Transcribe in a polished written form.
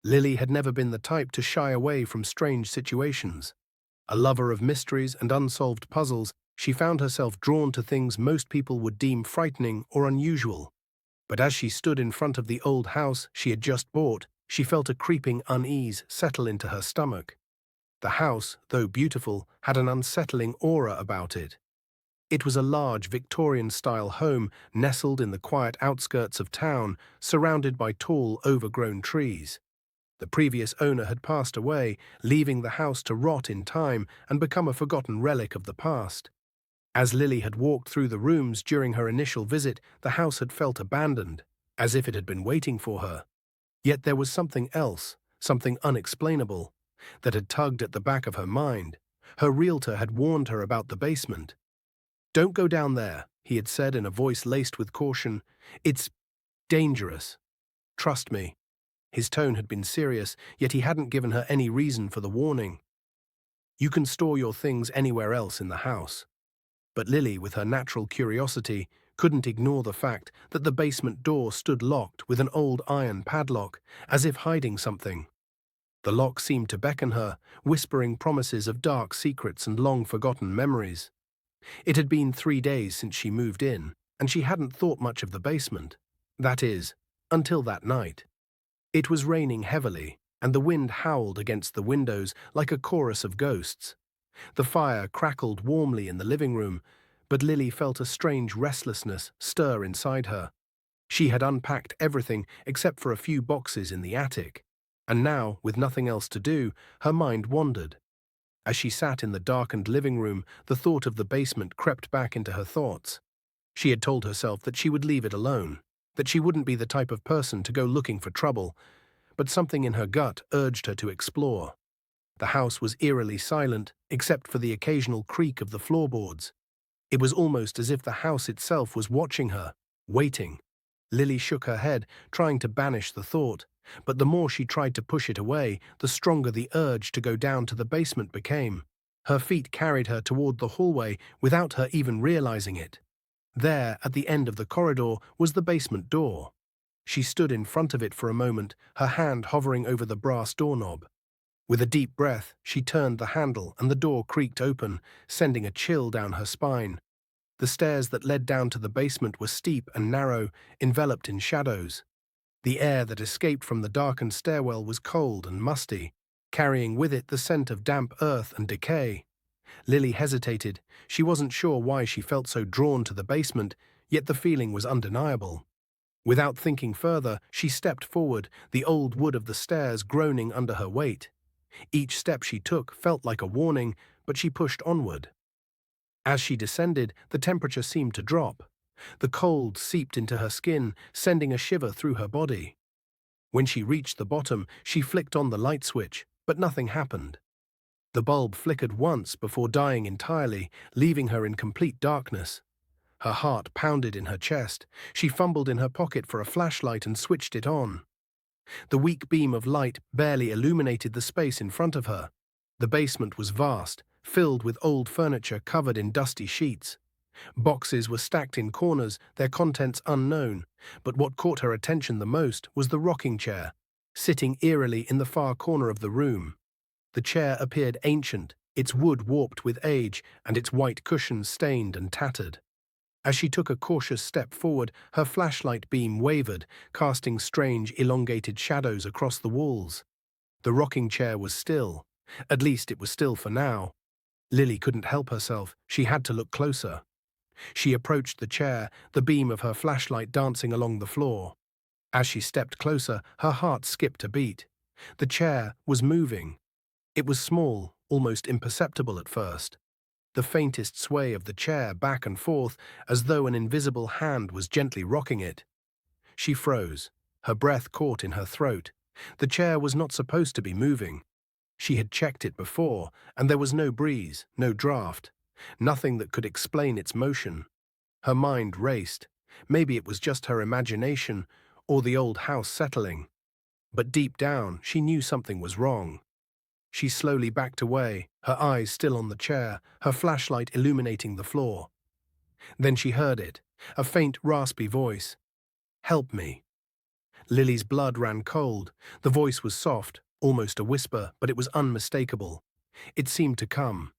Lily had never been the type to shy away from strange situations. A lover of mysteries and unsolved puzzles, she found herself drawn to things most people would deem frightening or unusual. But as she stood in front of the old house she had just bought, she felt a creeping unease settle into her stomach. The house, though beautiful, had an unsettling aura about it. It was a large Victorian-style home nestled in the quiet outskirts of town, surrounded by tall, overgrown trees. The previous owner had passed away, leaving the house to rot in time and become a forgotten relic of the past. As Lily had walked through the rooms during her initial visit, the house had felt abandoned, as if it had been waiting for her. Yet there was something else, something unexplainable, that had tugged at the back of her mind. Her realtor had warned her about the basement. "Don't go down there," he had said in a voice laced with caution. "It's dangerous. Trust me." His tone had been serious, yet he hadn't given her any reason for the warning. "You can store your things anywhere else in the house." But Lily, with her natural curiosity, couldn't ignore the fact that the basement door stood locked with an old iron padlock, as if hiding something. The lock seemed to beckon her, whispering promises of dark secrets and long-forgotten memories. It had been 3 days since she moved in, and she hadn't thought much of the basement. That is, until that night. It was raining heavily, and the wind howled against the windows like a chorus of ghosts. The fire crackled warmly in the living room, but Lily felt a strange restlessness stir inside her. She had unpacked everything except for a few boxes in the attic, and now, with nothing else to do, her mind wandered. As she sat in the darkened living room, the thought of the basement crept back into her thoughts. She had told herself that she would leave it alone, that she wouldn't be the type of person to go looking for trouble, but something in her gut urged her to explore. The house was eerily silent, except for the occasional creak of the floorboards. It was almost as if the house itself was watching her, waiting. Lily shook her head, trying to banish the thought, but the more she tried to push it away, the stronger the urge to go down to the basement became. Her feet carried her toward the hallway without her even realizing it. There, at the end of the corridor, was the basement door. She stood in front of it for a moment, her hand hovering over the brass doorknob. With a deep breath, she turned the handle and the door creaked open, sending a chill down her spine. The stairs that led down to the basement were steep and narrow, enveloped in shadows. The air that escaped from the darkened stairwell was cold and musty, carrying with it the scent of damp earth and decay. Lily hesitated. She wasn't sure why she felt so drawn to the basement, yet the feeling was undeniable. Without thinking further, she stepped forward, the old wood of the stairs groaning under her weight. Each step she took felt like a warning, but she pushed onward. As she descended, the temperature seemed to drop. The cold seeped into her skin, sending a shiver through her body. When she reached the bottom, she flicked on the light switch, but nothing happened. The bulb flickered once before dying entirely, leaving her in complete darkness. Her heart pounded in her chest. She fumbled in her pocket for a flashlight and switched it on. The weak beam of light barely illuminated the space in front of her. The basement was vast, filled with old furniture covered in dusty sheets. Boxes were stacked in corners, their contents unknown, but what caught her attention the most was the rocking chair, sitting eerily in the far corner of the room. The chair appeared ancient, its wood warped with age, and its white cushions stained and tattered. As she took a cautious step forward, her flashlight beam wavered, casting strange, elongated shadows across the walls. The rocking chair was still. At least it was still for now. Lily couldn't help herself. She had to look closer. She approached the chair, the beam of her flashlight dancing along the floor. As she stepped closer, her heart skipped a beat. The chair was moving. It was small, almost imperceptible at first. The faintest sway of the chair back and forth, as though an invisible hand was gently rocking it. She froze, her breath caught in her throat. The chair was not supposed to be moving. She had checked it before, and there was no breeze, no draft, nothing that could explain its motion. Her mind raced. Maybe it was just her imagination, or the old house settling. But deep down, she knew something was wrong. She slowly backed away, her eyes still on the chair, her flashlight illuminating the floor. Then she heard it, a faint, raspy voice. "Help me." Lily's blood ran cold. The voice was soft, almost a whisper, but it was unmistakable. It seemed to come,